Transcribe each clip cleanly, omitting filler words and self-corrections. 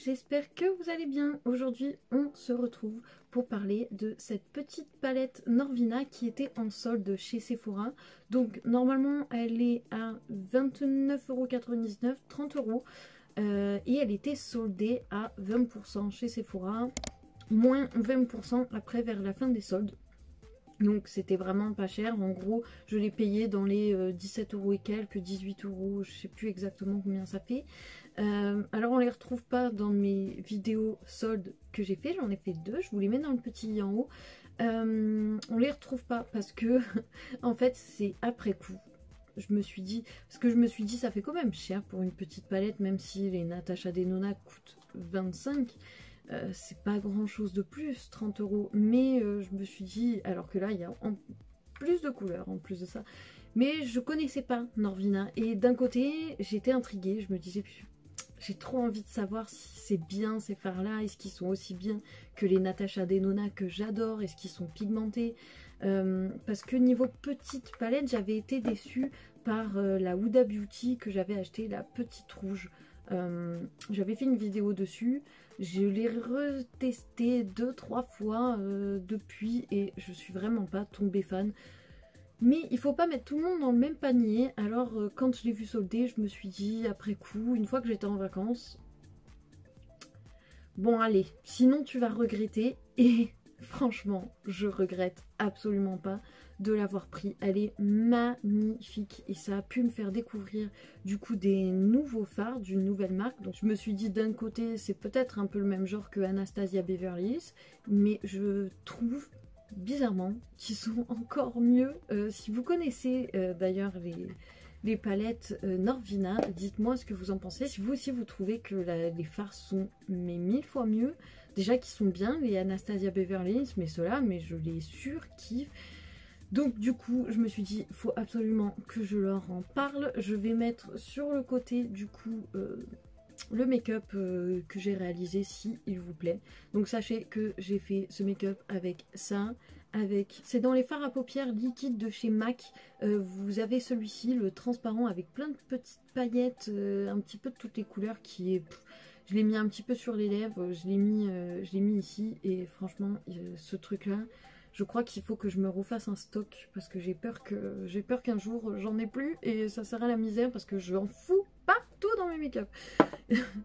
j'espère que vous allez bien. Aujourd'hui, on se retrouve pour parler de cette petite palette Norvina qui était en solde chez Sephora. Donc, normalement, elle est à 29,99 €, 30 €. Et elle était soldée à 20% chez Sephora, moins 20% après vers la fin des soldes. Donc c'était vraiment pas cher. En gros, je l'ai payé dans les 17 € et quelques, 18 €, je sais plus exactement combien ça fait. Alors on les retrouve pas dans mes vidéos soldes que j'ai fait, j'en ai fait deux, je vous les mets dans le petit i en haut. On les retrouve pas parce que en fait c'est après coup. Je me suis dit, ça fait quand même cher pour une petite palette, même si les Natasha Denona coûtent 25. C'est pas grand chose de plus, 30 €, mais je me suis dit, alors que là il y a plus de couleurs en plus de ça, mais je connaissais pas Norvina et d'un côté j'étais intriguée, je me disais j'ai trop envie de savoir si c'est bien ces fards là, est-ce qu'ils sont aussi bien que les Natasha Denona que j'adore, est-ce qu'ils sont pigmentés, parce que niveau petite palette j'avais été déçue par la Huda Beauty que j'avais acheté, la petite rouge. J'avais fait une vidéo dessus, je l'ai retesté 2-3 fois depuis et je suis vraiment pas tombée fan. Mais il faut pas mettre tout le monde dans le même panier. Alors quand je l'ai vu solder, je me suis dit après coup, une fois que j'étais en vacances, bon allez, sinon tu vas regretter. Et franchement, je regrette absolument pas de l'avoir pris. Elle est magnifique et ça a pu me faire découvrir du coup des nouveaux fards d'une nouvelle marque. Donc je me suis dit d'un côté c'est peut-être un peu le même genre que Anastasia Beverly Hills, mais je trouve bizarrement qu'ils sont encore mieux. Si vous connaissez d'ailleurs les palettes Norvina, dites-moi ce que vous en pensez. Si vous aussi vous trouvez que les fards sont mais 1000 fois mieux. Déjà qu'ils sont bien, les Anastasia Beverly Hills, mais ceux-là, mais je les surkiffe. Donc du coup, je me suis dit, il faut absolument que je leur en parle. Je vais mettre sur le côté du coup le make-up que j'ai réalisé, s'il vous plaît. Donc sachez que j'ai fait ce make-up avec ça. C'est dans les fards à paupières liquides de chez MAC. Vous avez celui-ci, le transparent avec plein de petites paillettes, un petit peu de toutes les couleurs qui est... Je l'ai mis un petit peu sur les lèvres, je l'ai mis ici et franchement ce truc là, je crois qu'il faut que je me refasse un stock parce que j'ai peur qu'un jour j'en ai plus et ça sera la misère parce que je en fous partout dans mes make-up.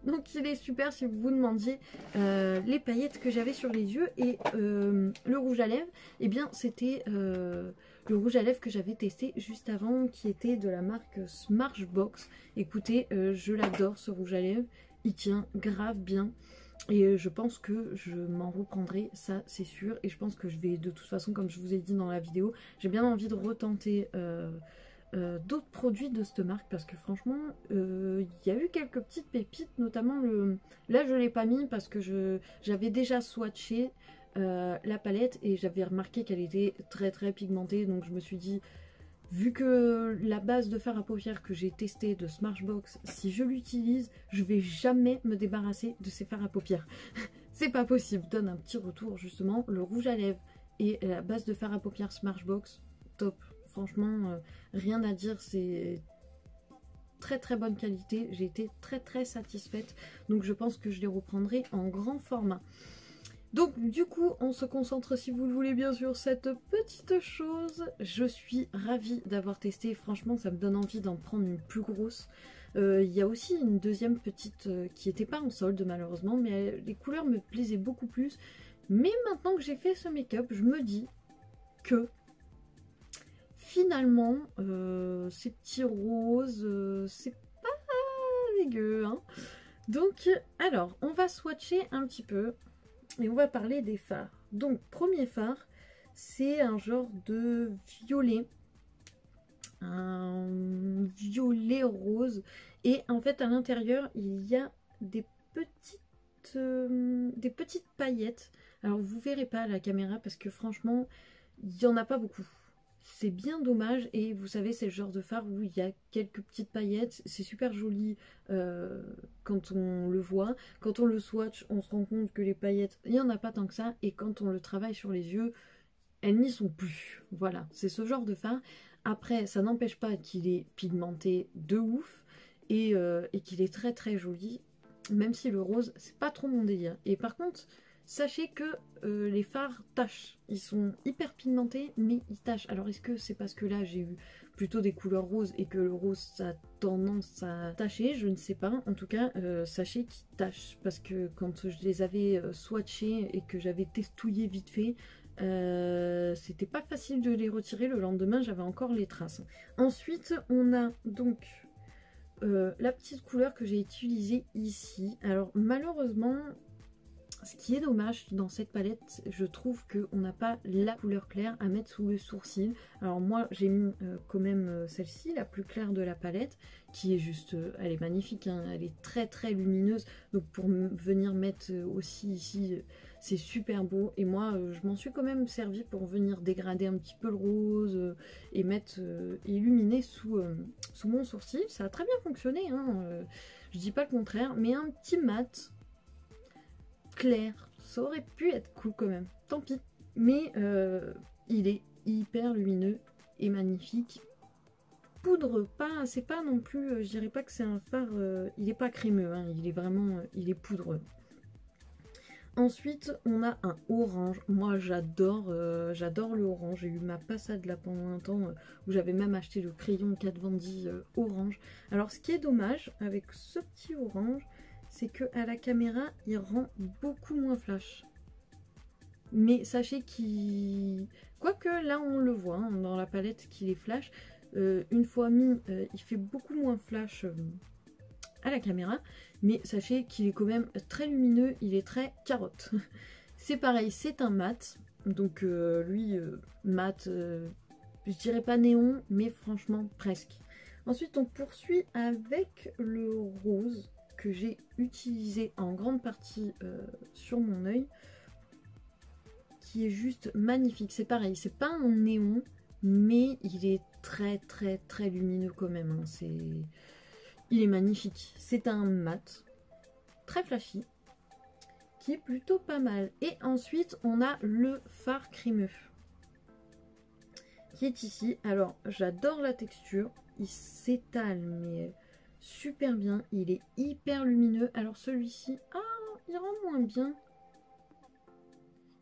Donc il est super si vous vous demandiez les paillettes que j'avais sur les yeux et le rouge à lèvres, et bien c'était le rouge à lèvres que j'avais testé juste avant qui était de la marque Smashbox. Écoutez, je l'adore ce rouge à lèvres. Il tient grave bien et je pense que je m'en reprendrai, ça c'est sûr, et je pense que je vais de toute façon, comme je vous ai dit dans la vidéo, j'ai bien envie de retenter d'autres produits de cette marque parce que franchement il y a eu quelques petites pépites, notamment là je l'ai pas mis parce que j'avais déjà swatché la palette et j'avais remarqué qu'elle était très très pigmentée, donc je me suis dit, vu que la base de fard à paupières que j'ai testé de Smashbox, si je l'utilise, je vais jamais me débarrasser de ces fards à paupières. C'est pas possible. Donne un petit retour justement. Le rouge à lèvres et la base de fard à paupières Smashbox, top. Franchement, rien à dire. C'est très très bonne qualité. J'ai été très très satisfaite. Donc je pense que je les reprendrai en grand format. Donc du coup on se concentre, si vous le voulez bien, sur cette petite chose. Je suis ravie d'avoir testé, franchement ça me donne envie d'en prendre une plus grosse. Il y a aussi une deuxième petite qui n'était pas en solde malheureusement, mais les couleurs me plaisaient beaucoup plus. Mais maintenant que j'ai fait ce make-up, je me dis que finalement ces petits roses, c'est pas dégueu, hein. Donc alors on va swatcher un petit peu. Et on va parler des fards. Donc, premier fard, c'est un genre de violet. Un violet rose. Et en fait, à l'intérieur, il y a des petites paillettes. Alors, vous verrez pas à la caméra parce que franchement, il n'y en a pas beaucoup. C'est bien dommage, et vous savez c'est le genre de fard où il y a quelques petites paillettes, c'est super joli quand on le voit, quand on le swatch on se rend compte que les paillettes il n'y en a pas tant que ça, et quand on le travaille sur les yeux elles n'y sont plus. Voilà, c'est ce genre de fard. Après ça n'empêche pas qu'il est pigmenté de ouf et qu'il est très très joli. même si le rose, c'est pas trop mon délire. Et par contre, sachez que les fards tachent. Ils sont hyper pigmentés, mais ils tachent. Alors, est-ce que c'est parce que là, j'ai eu plutôt des couleurs roses et que le rose, ça a tendance à tacher? Je ne sais pas. En tout cas, sachez qu'ils tachent. Parce que quand je les avais swatchés et que j'avais testouillé vite fait, c'était pas facile de les retirer. Le lendemain, j'avais encore les traces. Ensuite, on a donc... la petite couleur que j'ai utilisée ici. Alors malheureusement, ce qui est dommage dans cette palette, je trouve qu'on n'a pas la couleur claire à mettre sous le sourcil. Alors moi j'ai mis quand même celle-ci, la plus claire de la palette, qui est juste, elle est magnifique, hein, elle est très très lumineuse. Donc pour venir mettre aussi ici, c'est super beau. Et moi je m'en suis quand même servi pour venir dégrader un petit peu le rose et mettre illuminer sous mon sourcil. Ça a très bien fonctionné, hein, je dis pas le contraire, mais un petit mat clair, ça aurait pu être cool quand même, tant pis. Mais il est hyper lumineux et magnifique. Poudre, pas, c'est pas non plus, je dirais pas que c'est un fard, il est pas crémeux, hein, il est vraiment, il est poudreux. Ensuite, on a un orange. Moi, j'adore le orange. J'ai eu ma passade là pendant un temps où j'avais même acheté le crayon Kat Von D orange. Alors, ce qui est dommage avec ce petit orange, c'est que à la caméra, il rend beaucoup moins flash. Mais sachez qu'il... Quoique là, on le voit hein, dans la palette qu'il est flash. Une fois mis, il fait beaucoup moins flash à la caméra. Mais sachez qu'il est quand même très lumineux, il est très carotte. C'est pareil, c'est un mat. Donc lui, mat, je dirais pas néon, mais franchement presque. Ensuite, on poursuit avec le rose que j'ai utilisé en grande partie sur mon œil, qui est juste magnifique. C'est pareil, c'est pas un néon, mais il est très très très lumineux quand même. Hein. Il est magnifique. C'est un mat très flashy qui est plutôt pas mal. Et ensuite, on a le fard crémeux qui est ici. Alors, j'adore la texture. Il s'étale, mais super bien. Il est hyper lumineux. Alors, celui-ci, ah, il rend moins bien.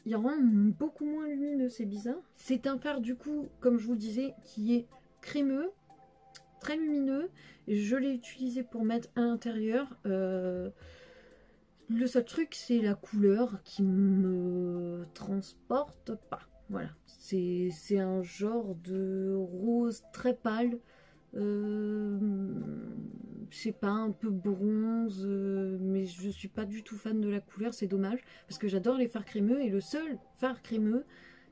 Il rend beaucoup moins lumineux, c'est bizarre. C'est un fard, du coup, comme je vous le disais, qui est crémeux, très lumineux. Je l'ai utilisé pour mettre à l'intérieur. Le seul truc, c'est la couleur qui me transporte pas. Voilà, c'est un genre de rose très pâle. Je sais pas, un peu bronze, mais je suis pas du tout fan de la couleur, c'est dommage. Parce que j'adore les fards crémeux et le seul fard crémeux,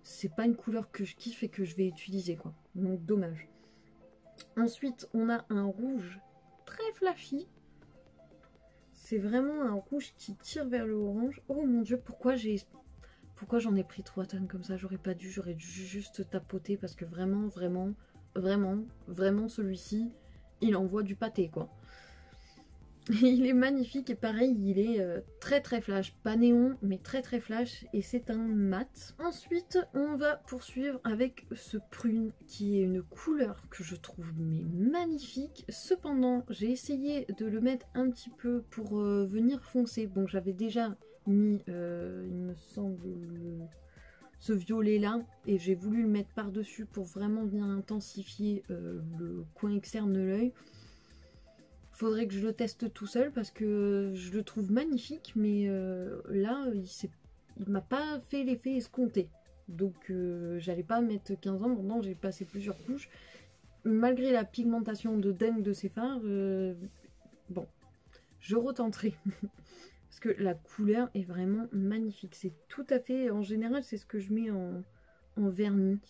c'est pas une couleur que je kiffe et que je vais utiliser, quoi. Donc dommage. Ensuite, on a un rouge très flashy. C'est vraiment un rouge qui tire vers le orange. Oh mon dieu, pourquoi j'en ai pris 3 tonnes comme ça? J'aurais pas dû, j'aurais dû juste tapoter parce que vraiment, celui-ci, il envoie du pâté, quoi. Il est magnifique et pareil, il est très très flash. Pas néon, mais très très flash et c'est un mat. Ensuite, on va poursuivre avec ce prune qui est une couleur que je trouve mais magnifique. Cependant, j'ai essayé de le mettre un petit peu pour venir foncer. Bon, j'avais déjà mis, il me semble, ce violet là et j'ai voulu le mettre par-dessus pour vraiment venir intensifier le coin externe de l'œil. Faudrait que je le teste tout seul parce que je le trouve magnifique, mais là, il m'a pas fait l'effet escompté. Donc, j'allais pas mettre 15 ans. Maintenant, j'ai passé plusieurs couches. Malgré la pigmentation de dingue de ces fards, bon, je retenterai. Parce que la couleur est vraiment magnifique. C'est tout à fait... En général, c'est ce que je mets en vernis.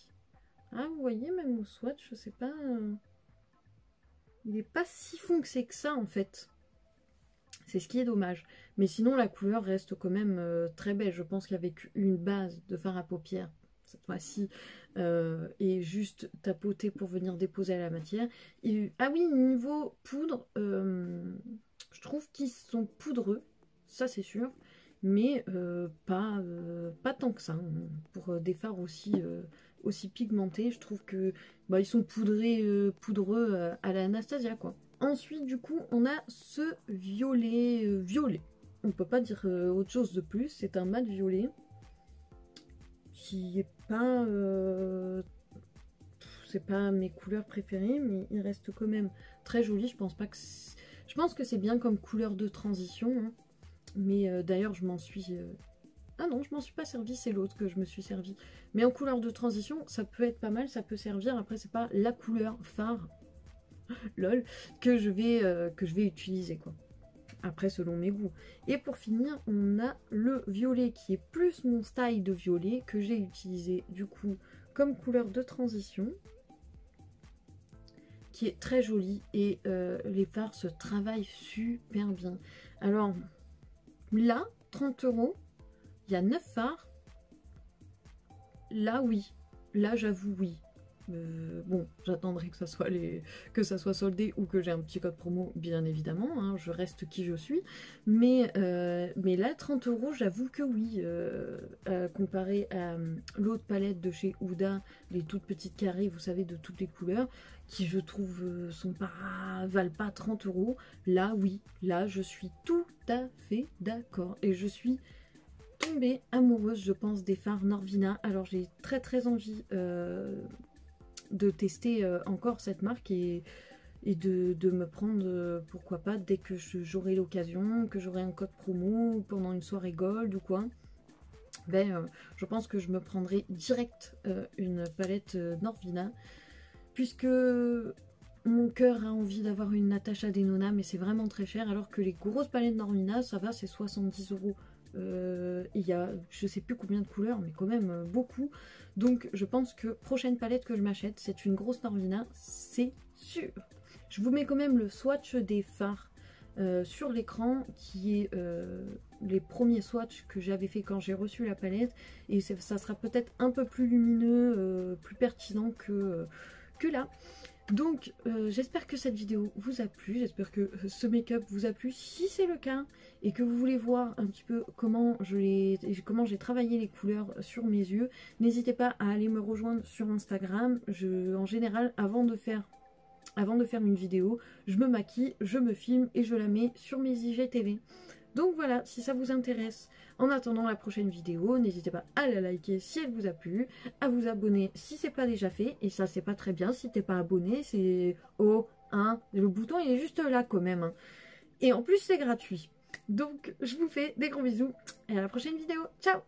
Ah, vous voyez, même au swatch, je sais pas... Il n'est pas si foncé que ça en fait. C'est ce qui est dommage. Mais sinon la couleur reste quand même très belle. Je pense qu'avec une base de fard à paupières, cette fois-ci, et juste tapoter pour venir déposer à la matière. Ah oui, niveau poudre, je trouve qu'ils sont poudreux, ça c'est sûr. Mais pas tant que ça. Hein. Pour des fards aussi pigmentés, je trouve que bah, ils sont poudreux à la Anastasia, quoi. Ensuite, du coup, on a ce violet. Violet. On peut pas dire autre chose de plus. C'est un mat violet qui est pas... c'est pas mes couleurs préférées, mais il reste quand même très joli. Je pense pas que... Je pense que c'est bien comme couleur de transition. Hein. Mais d'ailleurs, je m'en suis... Ah non, je m'en suis pas servi, c'est l'autre que je me suis servi. Mais en couleur de transition, ça peut être pas mal, ça peut servir. Après, c'est pas la couleur phare, lol, que je vais utiliser, quoi. Après, selon mes goûts. Et pour finir, on a le violet qui est plus mon style de violet que j'ai utilisé, du coup, comme couleur de transition. Qui est très joli et les fards se travaillent super bien. Alors, là, 30 €. Il y a 9 fards. Là, oui. Là, j'avoue, oui. Bon, j'attendrai que ça soit soldé ou que j'ai un petit code promo, bien évidemment. Hein, je reste qui je suis. Mais là, 30 €, j'avoue que oui. Comparé à l'autre palette de chez Huda, les toutes petites carrés, vous savez, de toutes les couleurs, qui je trouve valent pas 30 €. Là, oui. Là, je suis tout à fait d'accord. Et je suis tombée amoureuse, je pense, des fards Norvina. Alors j'ai très envie de tester encore cette marque et de me prendre, pourquoi pas, dès que j'aurai l'occasion, que j'aurai un code promo pendant une soirée gold ou quoi. Ben, je pense que je me prendrai direct une palette Norvina, puisque mon cœur a envie d'avoir une Natasha Denona, mais c'est vraiment très cher, alors que les grosses palettes Norvina, ça va, c'est 70 €. Il y a je sais plus combien de couleurs, mais quand même beaucoup. Donc je pense que prochaine palette que je m'achète, c'est une grosse Norvina, c'est sûr. Je vous mets quand même le swatch des fards sur l'écran, qui est les premiers swatchs que j'avais fait quand j'ai reçu la palette, et ça sera peut-être un peu plus lumineux, plus pertinent que là. Donc j'espère que cette vidéo vous a plu, j'espère que ce make-up vous a plu. Si c'est le cas et que vous voulez voir un petit peu comment j'ai travaillé les couleurs sur mes yeux, n'hésitez pas à aller me rejoindre sur Instagram. En général, avant de faire une vidéo, je me maquille, je me filme et je la mets sur mes IGTV. Donc voilà, si ça vous intéresse, en attendant la prochaine vidéo, n'hésitez pas à la liker si elle vous a plu, à vous abonner si c'est pas déjà fait, et ça c'est pas très bien, si t'es pas abonné, c'est le bouton il est juste là quand même, hein. Et en plus c'est gratuit. Donc je vous fais des gros bisous, et à la prochaine vidéo, ciao!